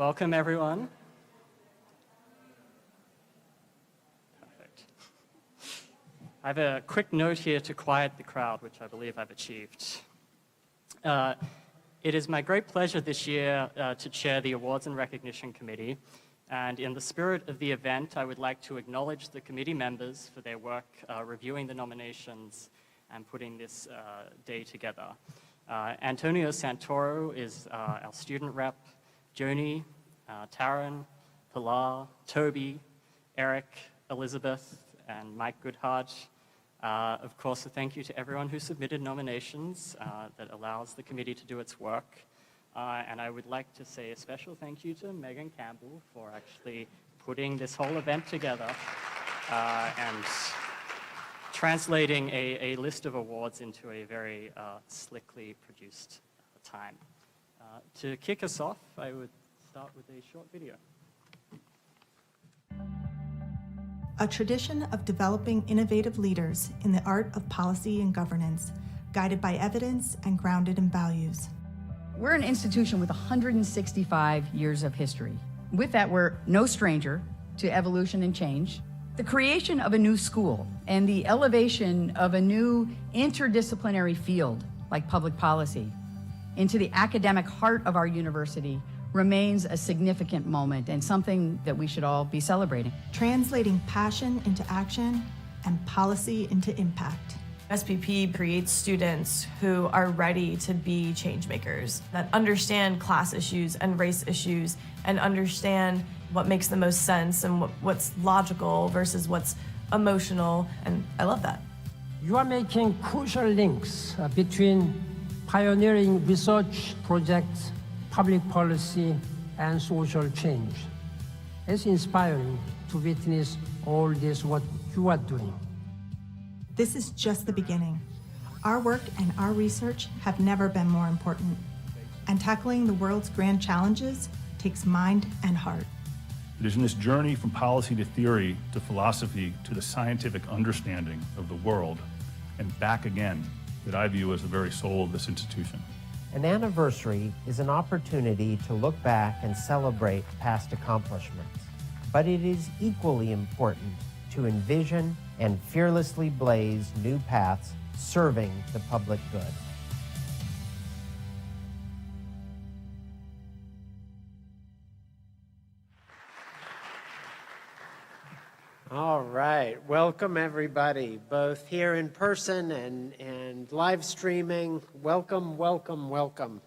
welcome everyone. Perfect. I have a quick note here to quiet the crowd, which I believe I've achieved. It is my great pleasure this year to chair the Awards and Recognition Committee. And in the spirit of the event, I would like to acknowledge the committee members for their work reviewing the nominations and putting this day together. Antonio Santoro is our student rep, Joni, Taryn, Pilar, Toby, Eric, Elizabeth, and Mike Goodhart. Of course, a thank you to everyone who submitted nominations that allows the committee to do its work. And I would like to say a special thank you to Megan Campbell for actually putting this whole event together and translating a list of awards into a very slickly produced time. To kick us off, I would start with a short video. A tradition of developing innovative leaders in the art of policy and governance, guided by evidence and grounded in values. We're an institution with 165 years of history. With that, we're no stranger to evolution and change. The creation of a new school and the elevation of a new interdisciplinary field like public policy into the academic heart of our university remains a significant moment and something that we should all be celebrating. Translating passion into action and policy into impact. SPP creates students who are ready to be change makers, that understand class issues and race issues and understand what makes the most sense and what's logical versus what's emotional, and I love that. You are making crucial links between pioneering research projects, public policy, and social change. It's inspiring to witness all this what you are doing. This is just the beginning. Our work and our research have never been more important. And tackling the world's grand challenges takes mind and heart. It is in this journey from policy to theory to philosophy to the scientific understanding of the world and back again that I view as the very soul of this institution. An anniversary is an opportunity to look back and celebrate past accomplishments. But it is equally important to envision and fearlessly blaze new paths serving the public good. All right, welcome everybody, both here in person and live streaming. Welcome, welcome, welcome.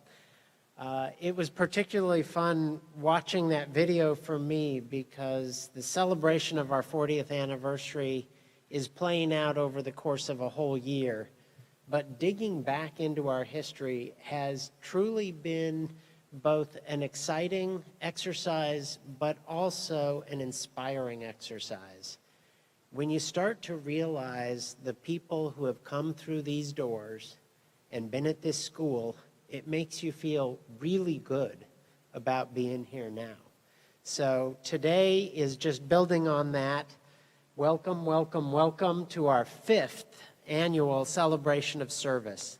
It was particularly fun watching that video for me because the celebration of our 40th anniversary is playing out over the course of a whole year. But digging back into our history has truly been both an exciting exercise, but also an inspiring exercise. When you start to realize the people who have come through these doors and been at this school, it makes you feel really good about being here now. So today is just building on that. Welcome, welcome, welcome to our 5th annual celebration of service.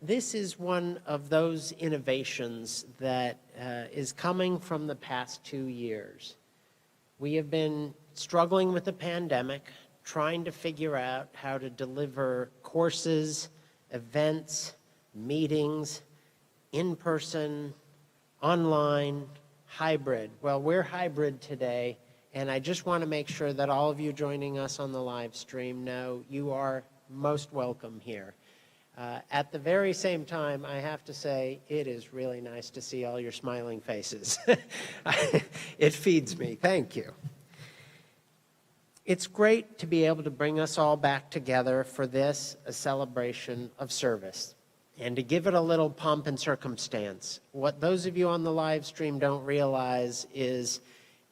This is one of those innovations that is coming from the past 2 years. We have been struggling with the pandemic, trying to figure out how to deliver courses, events, meetings, in person, online, hybrid. Well, we're hybrid today, and I just want to make sure that all of you joining us on the live stream know you are most welcome here. At the very same time, I have to say, it is really nice to see all your smiling faces. It feeds me. Thank you. It's great to be able to bring us all back together for this, a celebration of service. And to give it a little pomp and circumstance, what those of you on the live stream don't realize is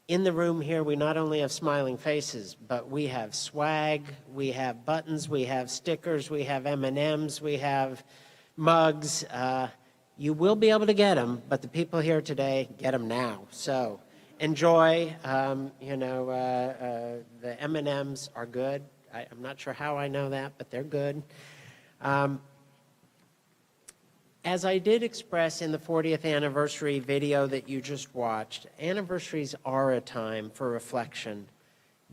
in the room here, we not only have smiling faces, but we have swag, we have buttons, we have stickers, we have M&Ms, we have mugs. You will be able to get them, but the people here today get them now. So enjoy. The M&Ms are good. I'm not sure how I know that, but they're good. As I did express in the 40th anniversary video that you just watched, anniversaries are a time for reflection,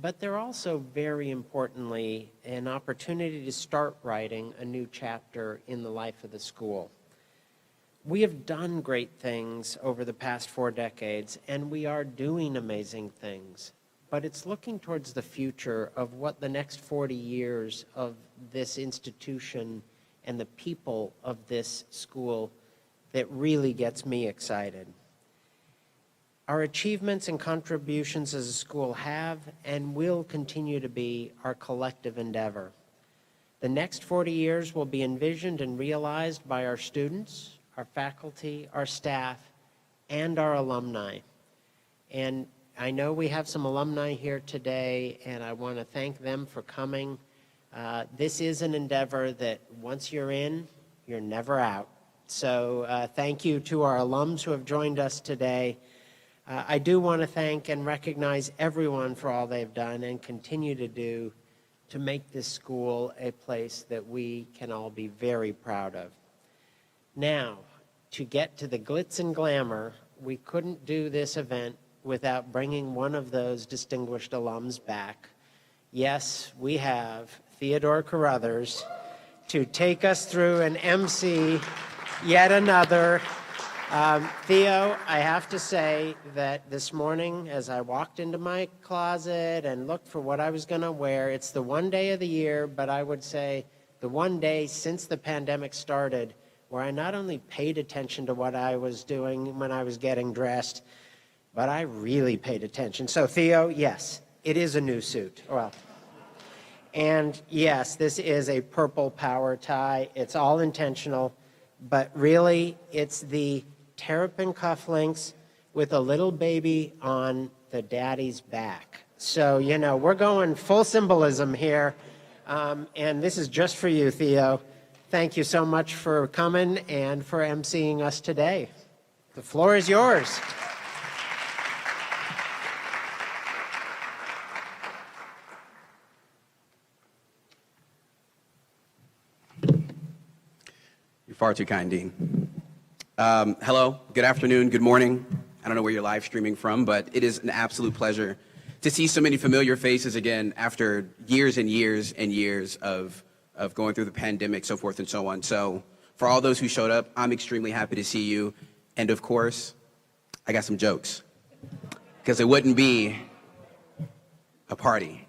but they're also very importantly an opportunity to start writing a new chapter in the life of the school. We have done great things over the past 4 decades, and we are doing amazing things, but it's looking towards the future of what the next 40 years of this institution and the people of this school that really gets me excited. Our achievements and contributions as a school have and will continue to be our collective endeavor. The next 40 years will be envisioned and realized by our students, our faculty, our staff, and our alumni. And I know we have some alumni here today, and I want to thank them for coming. This is an endeavor that once you're in, you're never out. So thank you to our alums who have joined us today. I do want to thank and recognize everyone for all they've done and continue to do to make this school a place that we can all be very proud of. Now, to get to the glitz and glamour, we couldn't do this event without bringing one of those distinguished alums back. Yes, we have Theodore Carruthers to take us through and MC yet another. Theo, I have to say that this morning as I walked into my closet and looked for what I was going to wear, it's the one day of the year, but I would say the one day since the pandemic started where I not only paid attention to what I was doing when I was getting dressed, but I really paid attention. So Theo, yes, it is a new suit. Well, and yes, this is a purple power tie. It's all intentional, but really it's the terrapin cufflinks with a little baby on the daddy's back. So, you know, we're going full symbolism here. And this is just for you, Theo. Thank you so much for coming and for emceeing us today. The floor is yours. You're far too kind, Dean. Hello, good afternoon, good morning. I don't know where you're live streaming from, but it is an absolute pleasure to see so many familiar faces again after years and years and years of going through the pandemic, so forth and so on. So for all those who showed up, I'm extremely happy to see you. And of course, I got some jokes, because it wouldn't be a party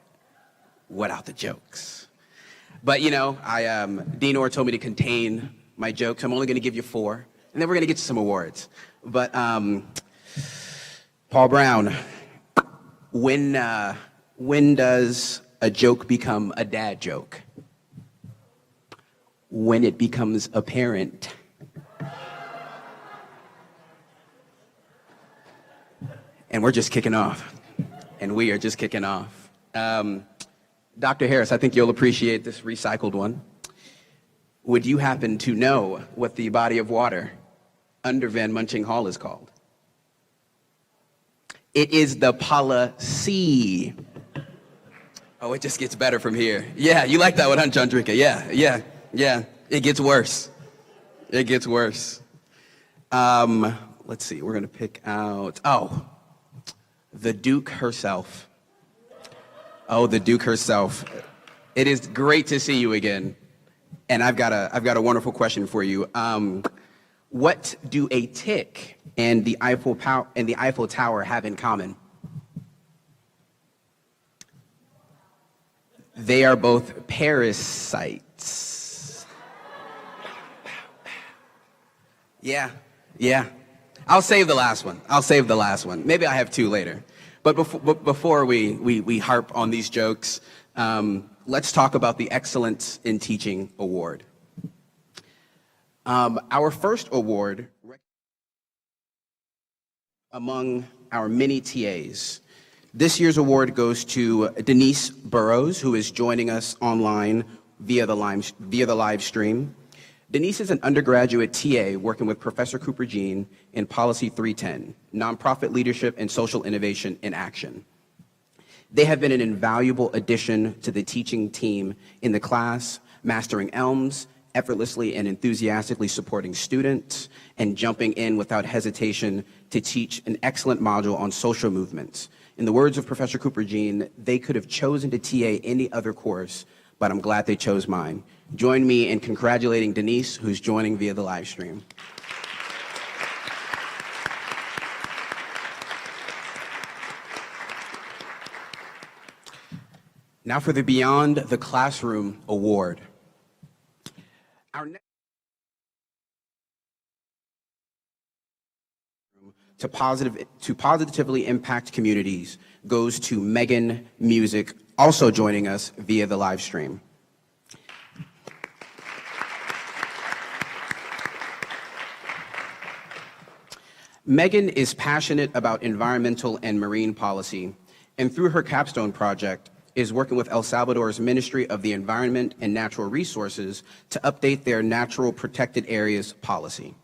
without the jokes. But you know, Dean Orr told me to contain my jokes. I'm only going to give you 4, and then we're going to get to some awards. But Paul Brown, when does a joke become a dad joke? When it becomes apparent. And we're just kicking off. And we are just kicking off. Dr. Harris, I think you'll appreciate this recycled one. Would you happen to know what the body of water under Van Munching Hall is called? It is the Policy. Oh, it just gets better from here. Yeah, you like that one, huh, John Drinker? Yeah. It gets worse. It gets worse. Let's see, we're gonna pick out, the Duke herself. Oh, the Duke herself. It is great to see you again. And I've got a wonderful question for you. What do a tick and the Eiffel Tower have in common? They are both parasites. Yeah. I'll save the last one. Maybe I have 2 later. But before we harp on these jokes, let's talk about the Excellence in Teaching Award. Our first award among our many TAs. This year's award goes to Denise Burrows, who is joining us online via the live stream. Denise is an undergraduate TA working with Professor Cooper Jean in Policy 310, Nonprofit Leadership and Social Innovation in Action. They have been an invaluable addition to the teaching team in the class, Mastering Elms effortlessly and enthusiastically supporting students, and jumping in without hesitation to teach an excellent module on social movements. In the words of Professor Cooper-Jean, they could have chosen to TA any other course, but I'm glad they chose mine. Join me in congratulating Denise, who's joining via the live stream. Now for the Beyond the Classroom Award. Our next to positively impact communities goes to Megan Music, also joining us via the live stream. Megan is passionate about environmental and marine policy, and through her capstone project, is working with El Salvador's Ministry of the Environment and Natural Resources to update their natural protected areas policy.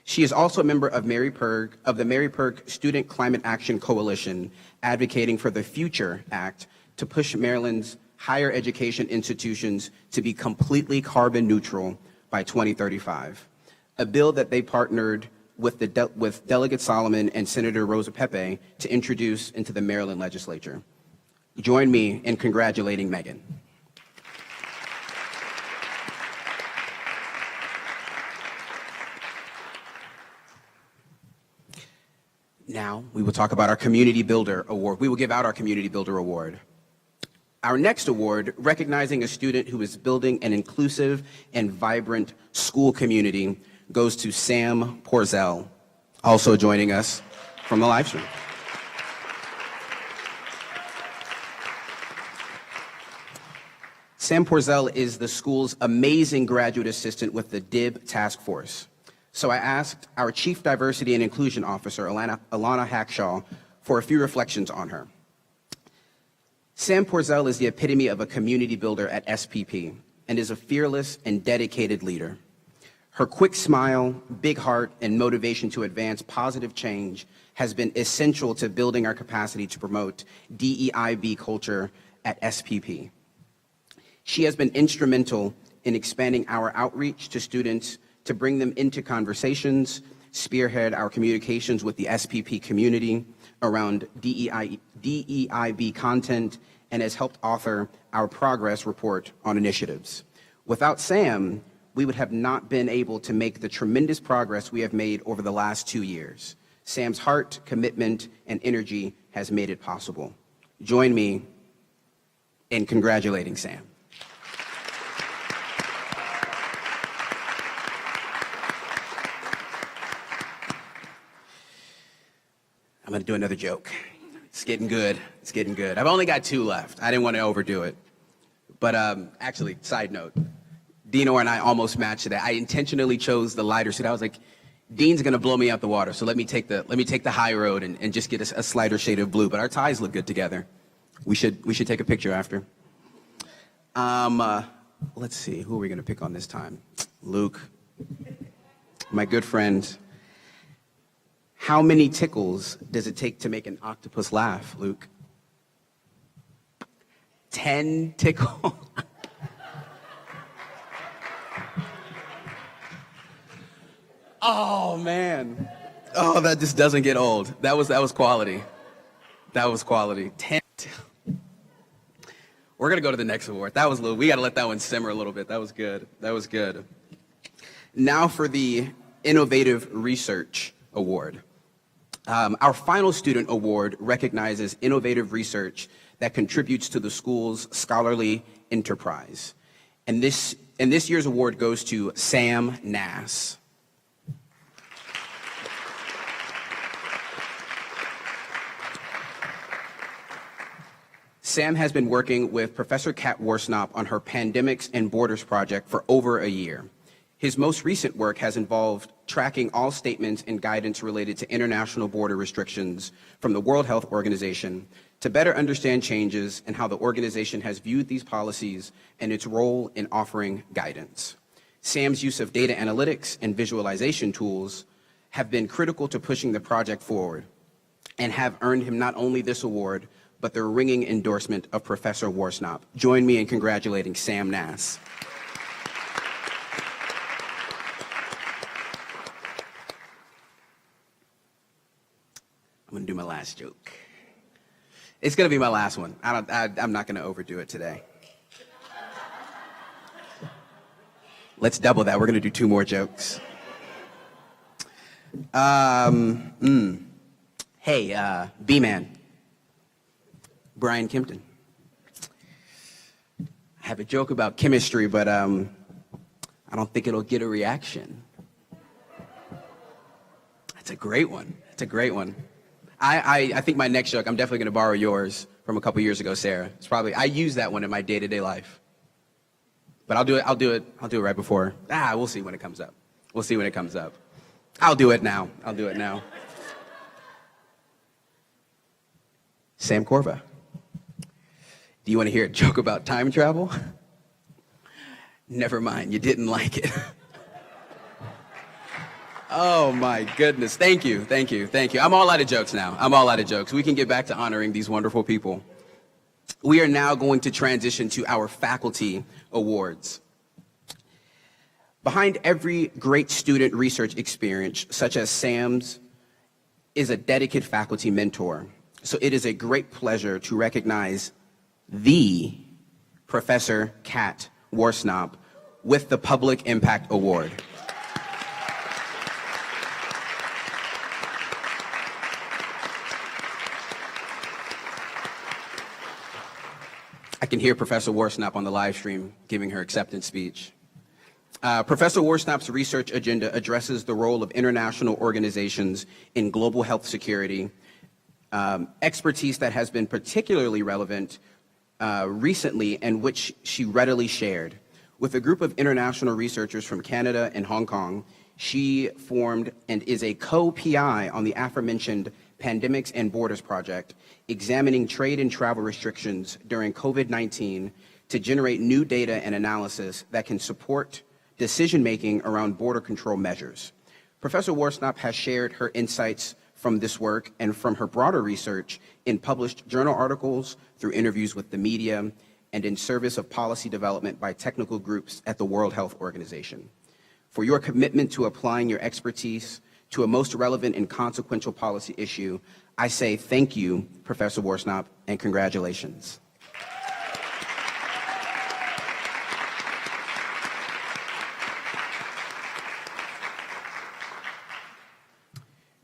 She is also a member of the Mary Perg Student Climate Action Coalition, advocating for the Future Act to push Maryland's higher education institutions to be completely carbon neutral by 2035, a bill that they partnered with Delegate Solomon and Senator Rosa Pepe to introduce into the Maryland legislature. Join me in congratulating Megan. Now, we will talk about our Community Builder Award. We will give out our Community Builder Award. Our next award, recognizing a student who is building an inclusive and vibrant school community, goes to Sam Porzell, also joining us from the live stream. Sam Porzell is the school's amazing graduate assistant with the DIB task force. So I asked our Chief Diversity and Inclusion Officer, Alana Hackshaw, for a few reflections on her. Sam Porzell is the epitome of a community builder at SPP and is a fearless and dedicated leader. Her quick smile, big heart, and motivation to advance positive change has been essential to building our capacity to promote DEIB culture at SPP. She has been instrumental in expanding our outreach to students to bring them into conversations, spearhead our communications with the SPP community around DEIB content, and has helped author our progress report on initiatives. Without Sam, we would have not been able to make the tremendous progress we have made over the last 2 years. Sam's heart, commitment, and energy has made it possible. Join me in congratulating Sam. I'm gonna do another joke. It's getting good, it's getting good. I've only got 2 left. I didn't want to overdo it. But actually, side note, Dino and I almost matched today. I intentionally chose the lighter suit. I was like, Dean's gonna blow me out the water, so let me take the high road and just get a slighter shade of blue. But our ties look good together. We should take a picture after. Let's see, who are we gonna pick on this time? Luke, my good friend. How many tickles does it take to make an octopus laugh, Luke? 10 tickles. Oh man. Oh, that just doesn't get old. That was quality. That was quality. 10. We're gonna go to the next award. That was a little, we gotta let that one simmer a little bit. That was good. That was good. Now for the Innovative Research Award. Our final student award recognizes innovative research that contributes to the school's scholarly enterprise. And this year's award goes to Sam Nass. Sam has been working with Professor Kat Worsnop on her Pandemics and Borders project for over a year. His most recent work has involved tracking all statements and guidance related to international border restrictions from the World Health Organization to better understand changes and how the organization has viewed these policies and its role in offering guidance. Sam's use of data analytics and visualization tools have been critical to pushing the project forward and have earned him not only this award, but the ringing endorsement of Professor Worsnop. Join me in congratulating Sam Nass. my last joke. It's going to be my last one. I'm not going to overdo it today. Let's double that. We're going to do 2 more jokes. Hey, B-Man. Brian Kempton. I have a joke about chemistry, but I don't think it'll get a reaction. That's a great one. That's a great one. I think my next joke, I'm definitely going to borrow yours from a couple years ago, Sarah. It's probably, I use that one in my day-to-day life. But I'll do it right before. We'll see when it comes up. We'll see when it comes up. I'll do it now. Sam Corva. Do you want to hear a joke about time travel? Never mind, you didn't like it. Oh my goodness, thank you. I'm all out of jokes now. We can get back to honoring these wonderful people. We are now going to transition to our faculty awards. Behind every great student research experience, such as Sam's, is a dedicated faculty mentor. So it is a great pleasure to recognize the Professor Kat Worsnop with the Public Impact Award. I can hear Professor Worsnop on the live stream giving her acceptance speech. Professor Worsnop's research agenda addresses the role of international organizations in global health security, expertise that has been particularly relevant recently and which she readily shared. With a group of international researchers from Canada and Hong Kong, she formed and is a co-PI on the aforementioned Pandemics and Borders Project, examining trade and travel restrictions during COVID-19 to generate new data and analysis that can support decision-making around border control measures. Professor Worsnop has shared her insights from this work and from her broader research in published journal articles, through interviews with the media, and in service of policy development by technical groups at the World Health Organization. For your commitment to applying your expertise to a most relevant and consequential policy issue, I say thank you, Professor Worsnop, and congratulations.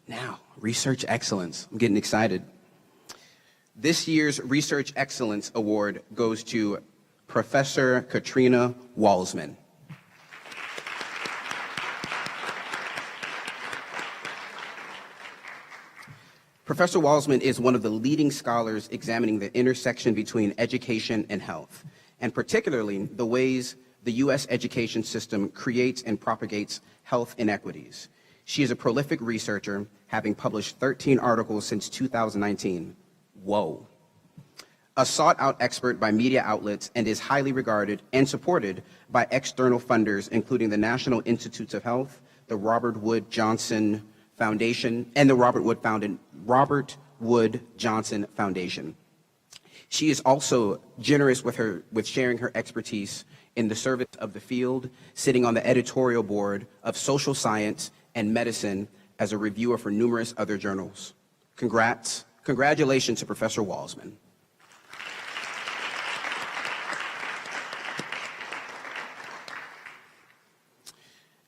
Now, research excellence. I'm getting excited. This year's Research Excellence Award goes to Professor Katrina Walsman. Professor Walsman is one of the leading scholars examining the intersection between education and health, and particularly the ways the U.S. education system creates and propagates health inequities. She is a prolific researcher, having published 13 articles since 2019. Whoa. A sought-out expert by media outlets, and is highly regarded and supported by external funders, including the National Institutes of Health, the Robert Wood Johnson Foundation, and the Robert Wood Johnson Foundation. She is also generous with sharing her expertise in the service of the field, sitting on the editorial board of Social Science and Medicine as a reviewer for numerous other journals. Congratulations to Professor Walsman.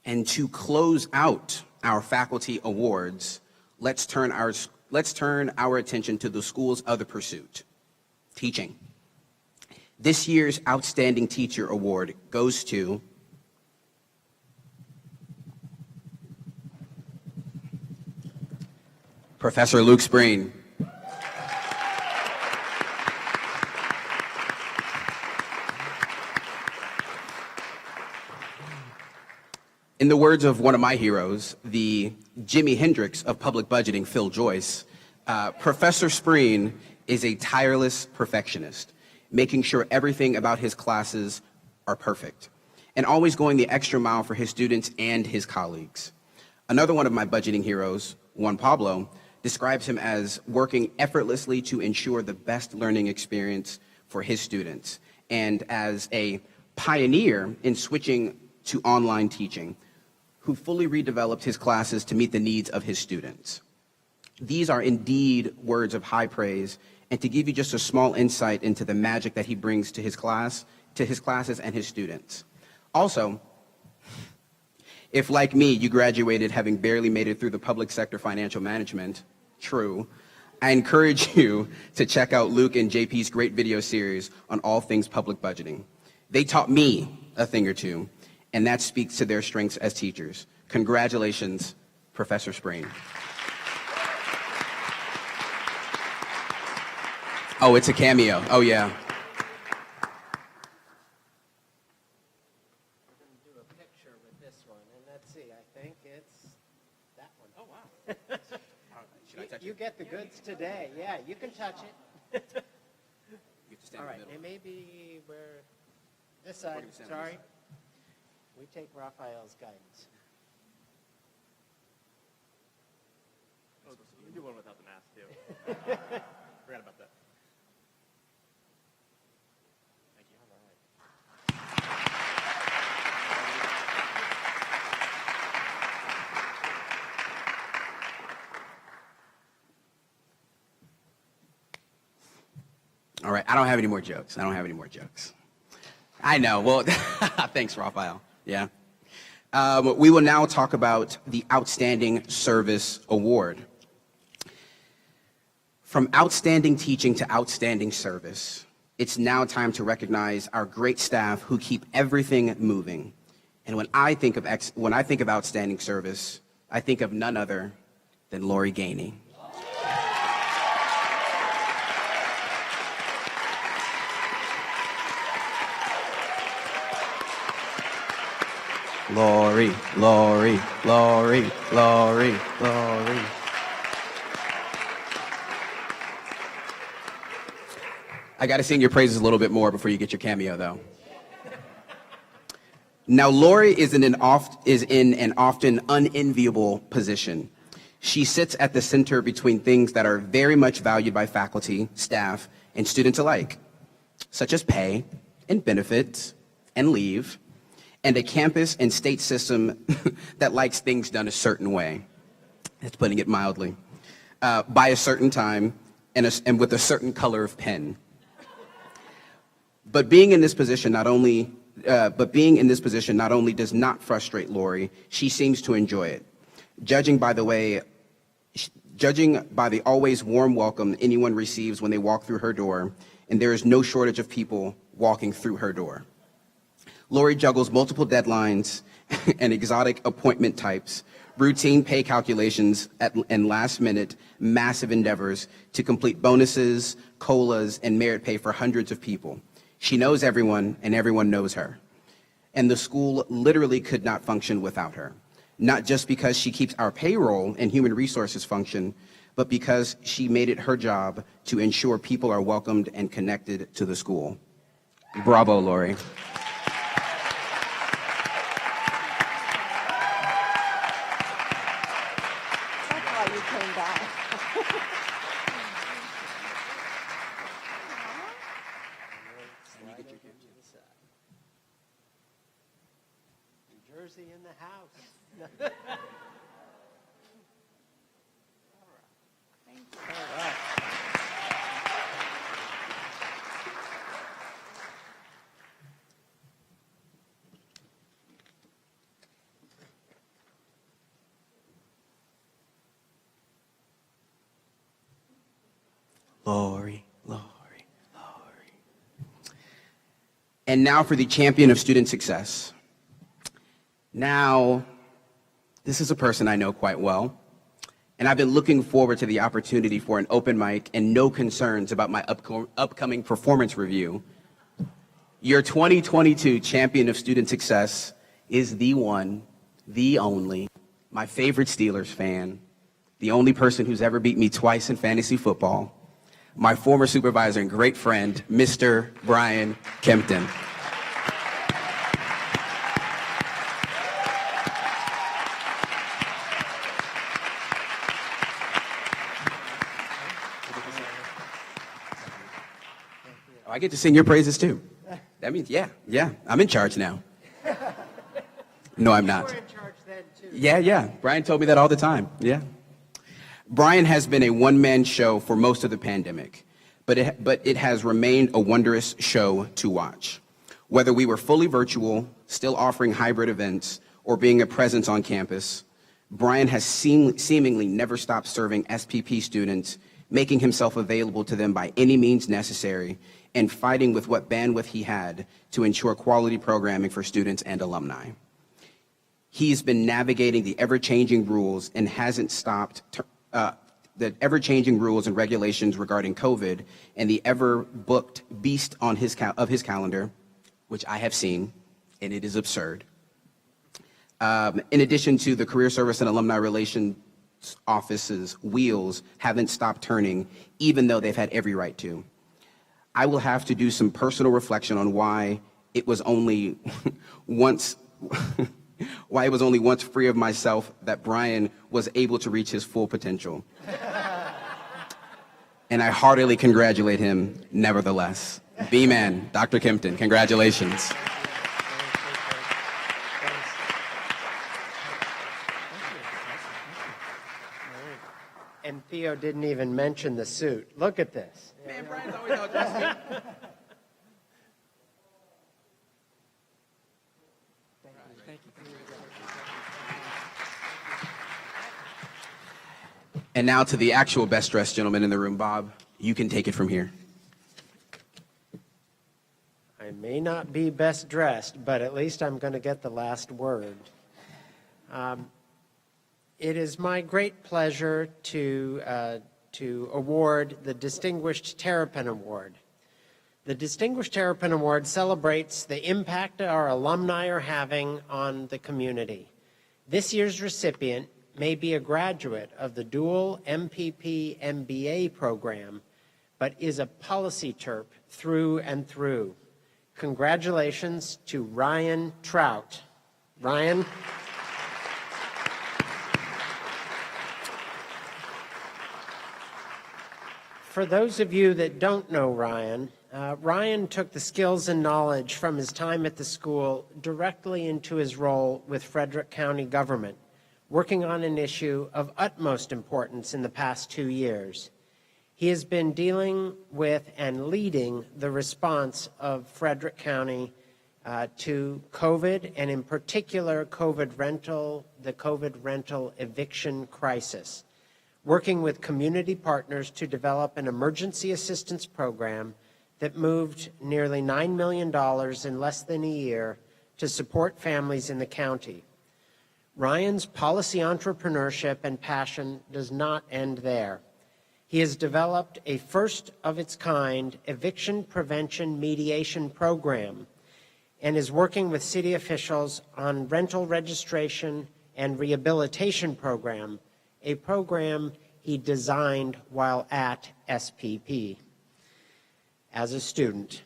And to close out our faculty awards, let's turn our attention to the school's other pursuit, teaching. This year's Outstanding Teacher Award goes to Professor Luke Spreen. In the words of one of my heroes, the Jimi Hendrix of public budgeting, Phil Joyce, Professor Spreen is a tireless perfectionist, making sure everything about his classes are perfect, and always going the extra mile for his students and his colleagues. Another one of my budgeting heroes, Juan Pablo, describes him as working effortlessly to ensure the best learning experience for his students, and as a pioneer in switching to online teaching, who fully redeveloped his classes to meet the needs of his students. These are indeed words of high praise, and to give you just a small insight into the magic that he brings to his class, to his classes and his students. Also, if like me, you graduated having barely made it through the public sector financial management, true, I encourage you to check out Luke and JP's great video series on all things public budgeting. They taught me a thing or two, and that speaks to their strengths as teachers. Congratulations, Professor Sprain. Oh, it's a cameo. Oh, yeah. We're going to do a picture with this one, and let's see, I think it's that one. Oh, wow. Should I touch You it? get the goods today. Yeah, you can touch it. You have to stand All in right, the and middle. maybe we're this side, We're gonna stand on sorry. this We take Raphael's guidance. Oh, we do one without the mask, too. Forgot about that. Thank you. All right, I don't have any more jokes. I know. Well, thanks, Raphael. Yeah. We will now talk about the Outstanding Service Award. From outstanding teaching to outstanding service, it's now time to recognize our great staff who keep everything moving. And when I think of outstanding service, I think of none other than Lori Gainey. Lori, Lori, Lori, Lori, Lori. I got to sing your praises a little bit more before you get your cameo, though. Now, Lori is in an often unenviable position. She sits at the center between things that are very much valued by faculty, staff, and students alike, such as pay and benefits and leave, and a campus and state system that likes things done a certain way. That's putting it mildly. By a certain time and with a certain color of pen. But being in this position not only does not frustrate Lori, she seems to enjoy it. Judging by the always warm welcome anyone receives when they walk through her door, and there is no shortage of people walking through her door. Lori juggles multiple deadlines and exotic appointment types, routine pay calculations and last-minute massive endeavors to complete bonuses, COLAs, and merit pay for hundreds of people. She knows everyone, and everyone knows her. And the school literally could not function without her, not just because she keeps our payroll and human resources function, but because she made it her job to ensure people are welcomed and connected to the school. Bravo, Lori. New Jersey in the house. All right. Lori, Lori, Lori. And now for the champion of student success. Now, this is a person I know quite well, and I've been looking forward to the opportunity for an open mic and no concerns about my upcoming performance review. Your 2022 champion of student success is the one, the only, my favorite Steelers fan, the only person who's ever beat me twice in fantasy football, my former supervisor and great friend, Mr. Brian Kempton. I get to sing your praises too. That means, yeah, I'm in charge now. No, I'm You not. were in charge then, too. Yeah. Brian told me that all the time. Yeah. Brian has been a one-man show for most of the pandemic, but it has remained a wondrous show to watch. Whether we were fully virtual, still offering hybrid events, or being a presence on campus, Brian has seemingly never stopped serving SPP students, making himself available to them by any means necessary, and fighting with what bandwidth he had to ensure quality programming for students and alumni. He's been navigating the ever-changing rules and hasn't stopped the ever-changing rules and regulations regarding COVID and the ever-booked beast on his calendar, which I have seen, and it is absurd. In addition to the Career Service and Alumni Relations Office's wheels haven't stopped turning, even though they've had every right to. I will have to do some personal reflection on why it was only once free of myself that Brian was able to reach his full potential. And I heartily congratulate him nevertheless. B-Man, Dr. Kempton, congratulations. And Theo didn't even mention the suit. Look at this. Man, Brian's always out dressed. And now to the actual best dressed gentleman in the room, Bob. You can take it from here. I may not be best dressed, but at least I'm going to get the last word. It is my great pleasure to award the Distinguished Terrapin Award. The Distinguished Terrapin Award celebrates the impact our alumni are having on the community. This year's recipient may be a graduate of the dual MPP MBA program, but is a policy terp through and through. Congratulations to Ryan Trout. Ryan. For those of you that don't know Ryan, Ryan took the skills and knowledge from his time at the school directly into his role with Frederick County government, working on an issue of utmost importance in the past 2 years. He has been dealing with and leading the response of Frederick County to COVID, and in particular the COVID rental eviction crisis, working with community partners to develop an emergency assistance program that moved nearly $9 million in less than a year to support families in the county. Ryan's policy entrepreneurship and passion does not end there. He has developed a first-of-its-kind eviction prevention mediation program and is working with city officials on rental registration and rehabilitation program, a program he designed while at SPP as a student,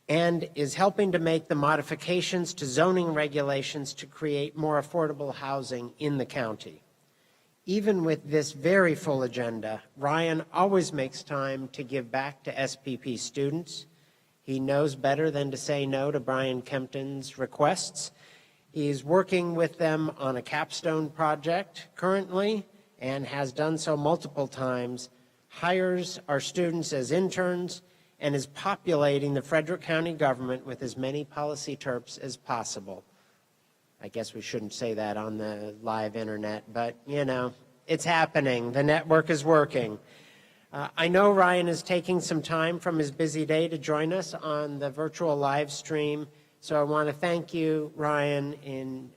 and is helping to make the modifications to zoning regulations to create more affordable housing in the county. Even with this very full agenda, Ryan always makes time to give back to SPP students. He knows better than to say no to Brian Kempton's requests. He's working with them on a capstone project currently and has done so multiple times, hires our students as interns, and is populating the Frederick County government with as many policy terps as possible. I guess we shouldn't say that on the live internet, but you know, it's happening. The network is working. I know Ryan is taking some time from his busy day to join us on the virtual live stream, so I want to thank you, Ryan,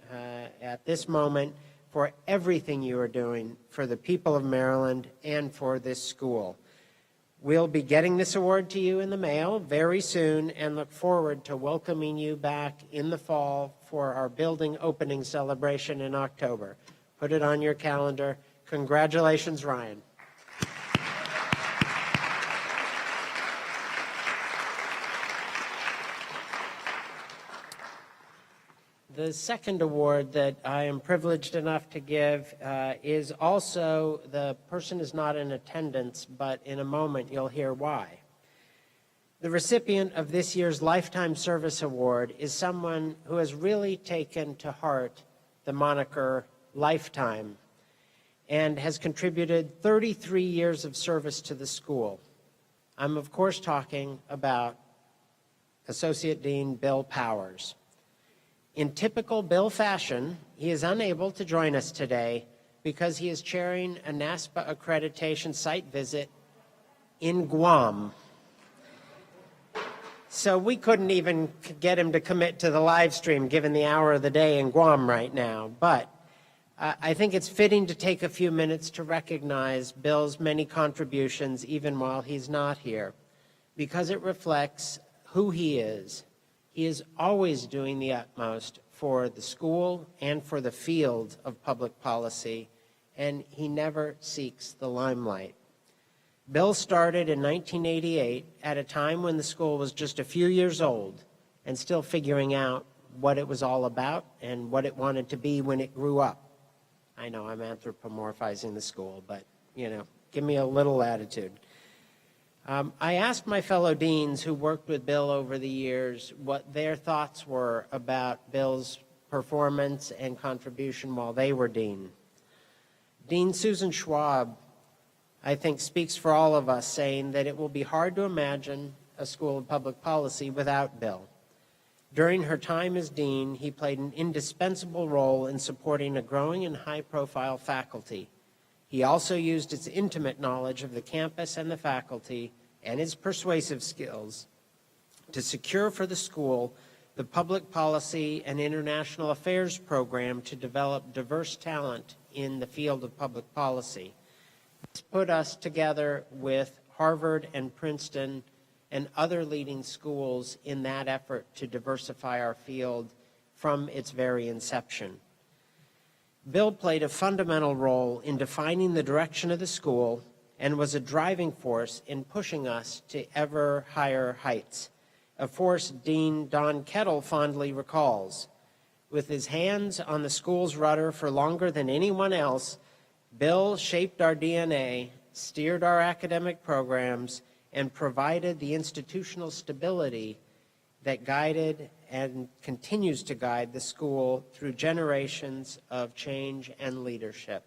at this moment for everything you are doing for the people of Maryland and for this school. We'll be getting this award to you in the mail very soon and look forward to welcoming you back in the fall for our building opening celebration in October. Put it on your calendar. Congratulations, Ryan. The second award that I am privileged enough to give is also, the person is not in attendance, but in a moment you'll hear why. The recipient of this year's Lifetime Service Award is someone who has really taken to heart the moniker Lifetime. and has contributed 33 years of service to the school. I'm, of course, talking about Associate Dean Bill Powers. In typical Bill fashion, he is unable to join us today because he is chairing a NASPA accreditation site visit in Guam. So we couldn't even get him to commit to the live stream given the hour of the day in Guam right now. But I think it's fitting to take a few minutes to recognize Bill's many contributions even while he's not here, because it reflects who he is. He is always doing the utmost for the school and for the field of public policy, and he never seeks the limelight. Bill started in 1988 at a time when the school was just a few years old and still figuring out what it was all about and what it wanted to be when it grew up. I know I'm anthropomorphizing the school, but, you know, give me a little latitude. I asked my fellow deans who worked with Bill over the years what their thoughts were about Bill's performance and contribution while they were dean. Dean Susan Schwab, I think, speaks for all of us, saying that it will be hard to imagine a school of public policy without Bill. During her time as dean, he played an indispensable role in supporting a growing and high-profile faculty. He also used his intimate knowledge of the campus and the faculty and his persuasive skills to secure for the school the public policy and international affairs program to develop diverse talent in the field of public policy. This put us together with Harvard and Princeton and other leading schools in that effort to diversify our field from its very inception. Bill played a fundamental role in defining the direction of the school and was a driving force in pushing us to ever higher heights, a force Dean Don Kettle fondly recalls. With his hands on the school's rudder for longer than anyone else, Bill shaped our DNA, steered our academic programs, and provided the institutional stability that guided and continues to guide the school through generations of change and leadership.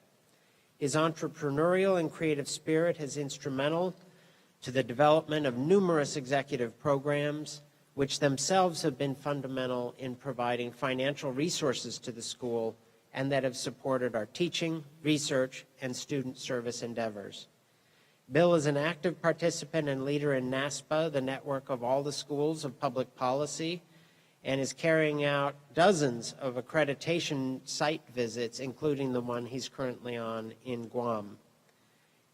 His entrepreneurial and creative spirit is instrumental to the development of numerous executive programs, which themselves have been fundamental in providing financial resources to the school and that have supported our teaching, research, and student service endeavors. Bill is an active participant and leader in NASPA, the network of all the schools of public policy, and is carrying out dozens of accreditation site visits, including the one he's currently on in Guam.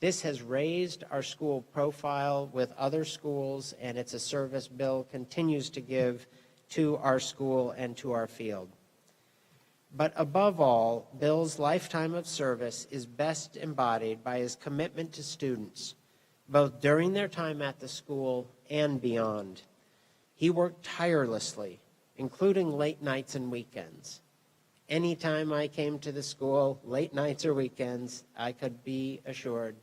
This has raised our school profile with other schools, and it's a service Bill continues to give to our school and to our field. But above all, Bill's lifetime of service is best embodied by his commitment to students, both during their time at the school and beyond. He worked tirelessly, including late nights and weekends. Anytime I came to the school, late nights or weekends, I could be assured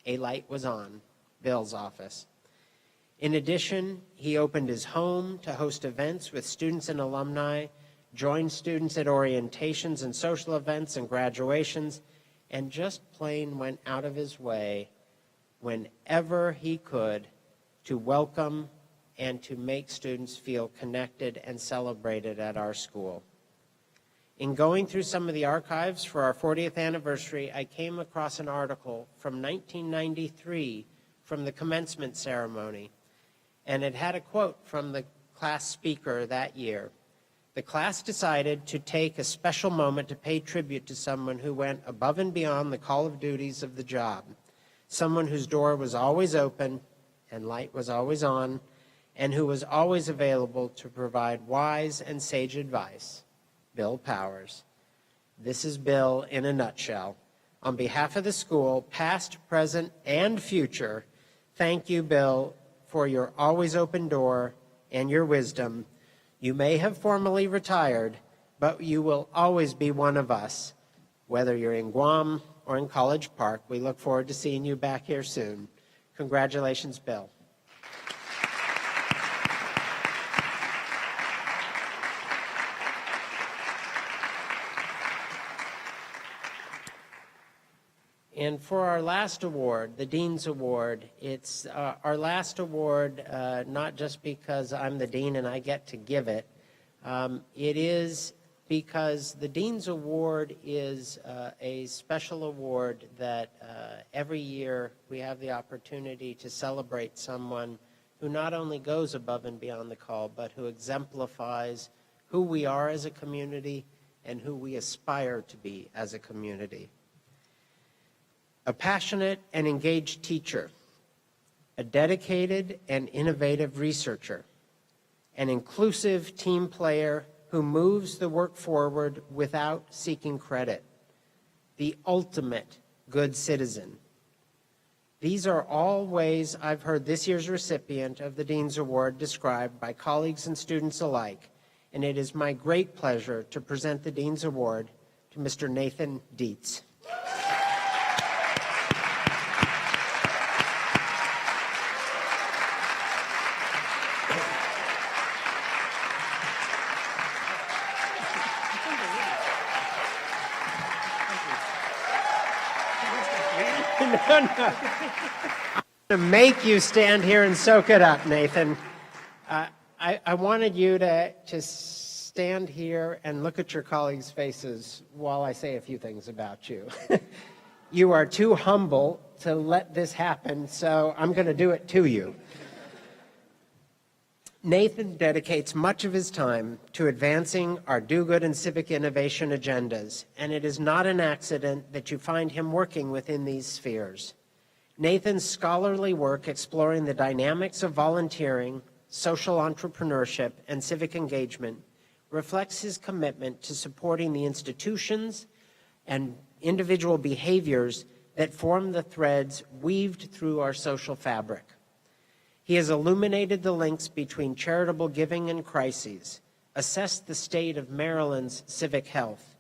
a light was on Bill's office. In addition, he opened his home to host events with students and alumni, joined students at orientations and social events and graduations, and just plain went out of his way whenever he could to welcome and to make students feel connected and celebrated at our school. In going through some of the archives for our 40th anniversary, I came across an article from 1993 from the commencement ceremony, and it had a quote from the class speaker that year. The class decided to take a special moment to pay tribute to someone who went above and beyond the call of duties of the job, someone whose door was always open and light was always on, and who was always available to provide wise and sage advice, Bill Powers. This is Bill in a nutshell. On behalf of the school, past, present, and future, thank you, Bill, for your always open door and your wisdom. You may have formally retired, but you will always be one of us. Whether you're in Guam or in College Park, we look forward to seeing you back here soon. Congratulations, Bill. And for our last award, the Dean's Award, it's our last award, not just because I'm the Dean and I get to give it. It is because the Dean's Award is a special award that every year we have the opportunity to celebrate someone who not only goes above and beyond the call, but who exemplifies who we are as a community and who we aspire to be as a community. A passionate and engaged teacher, a dedicated and innovative researcher, an inclusive team player who moves the work forward without seeking credit, the ultimate good citizen. These are all ways I've heard this year's recipient of the Dean's Award described by colleagues and students alike, and it is my great pleasure to present the Dean's Award to Mr. Nathan Dietz. No. I'm going to make you stand here and soak it up, Nathan. I wanted you to stand here and look at your colleagues' faces while I say a few things about you. You are too humble to let this happen, so I'm going to do it to you. Nathan dedicates much of his time to advancing our do-good and civic innovation agendas, and it is not an accident that you find him working within these spheres. Nathan's scholarly work exploring the dynamics of volunteering, social entrepreneurship, and civic engagement reflects his commitment to supporting the institutions and individual behaviors that form the threads weaved through our social fabric. He has illuminated the links between charitable giving and crises, assessed the state of Maryland's civic health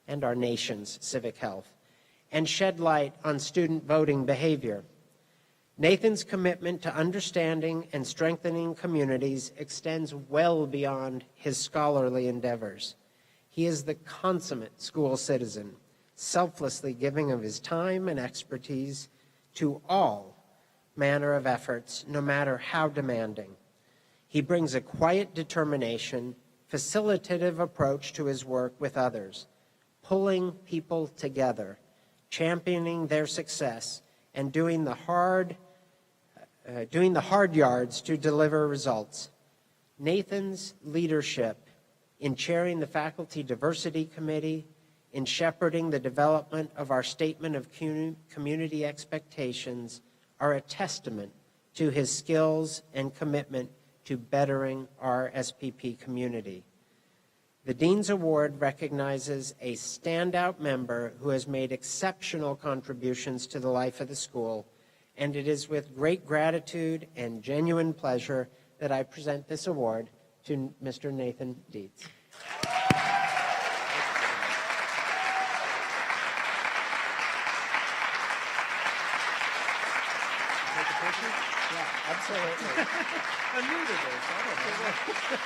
and our nation's civic health, and shed light on student voting behavior. Nathan's commitment to understanding and strengthening communities extends well beyond his scholarly endeavors. He is the consummate school citizen, selflessly giving of his time and expertise to all manner of efforts, no matter how demanding. He brings a quiet determination, facilitative approach to his work with others, pulling people together, championing their success, and doing the hard yards to deliver results. Nathan's leadership in chairing the Faculty Diversity Committee, in shepherding the development of our Statement of Community Expectations, are a testament to his skills and commitment to bettering our SPP community. The Dean's Award recognizes a standout member who has made exceptional contributions to the life of the school, and it is with great gratitude and genuine pleasure that I present this award to Mr. Nathan Dietz. Yeah, absolutely. I'm new to this. I don't know.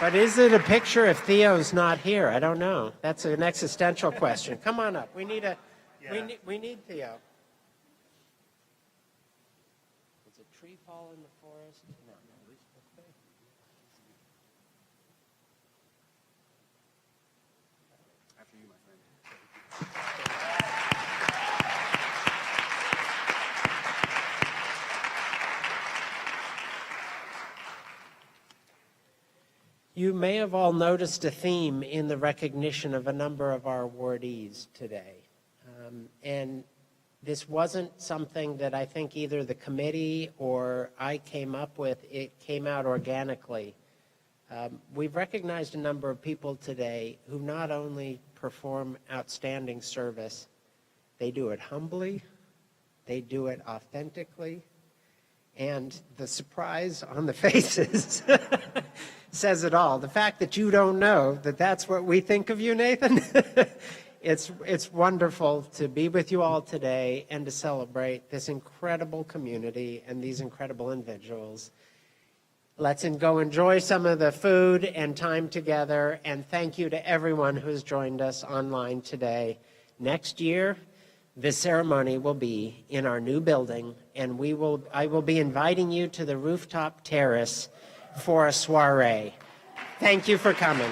But is it a picture if Theo's not here? I don't know. That's an existential question. Come on up. We need we need Theo. Does a tree fall in the forest? No. Okay. After you, my friend. You may have all noticed a theme in the recognition of a number of our awardees today. And this wasn't something that I think either the committee or I came up with. It came out organically. We've recognized a number of people today who not only perform outstanding service, they do it humbly, they do it authentically, and the surprise on the faces says it all. The fact that you don't know that that's what we think of you, Nathan, it's wonderful to be with you all today and to celebrate this incredible community and these incredible individuals. Let's go enjoy some of the food and time together. And thank you to everyone who's joined us online today. Next year, this ceremony will be in our new building, and I will be inviting you to the rooftop terrace for a soiree. Thank you for coming.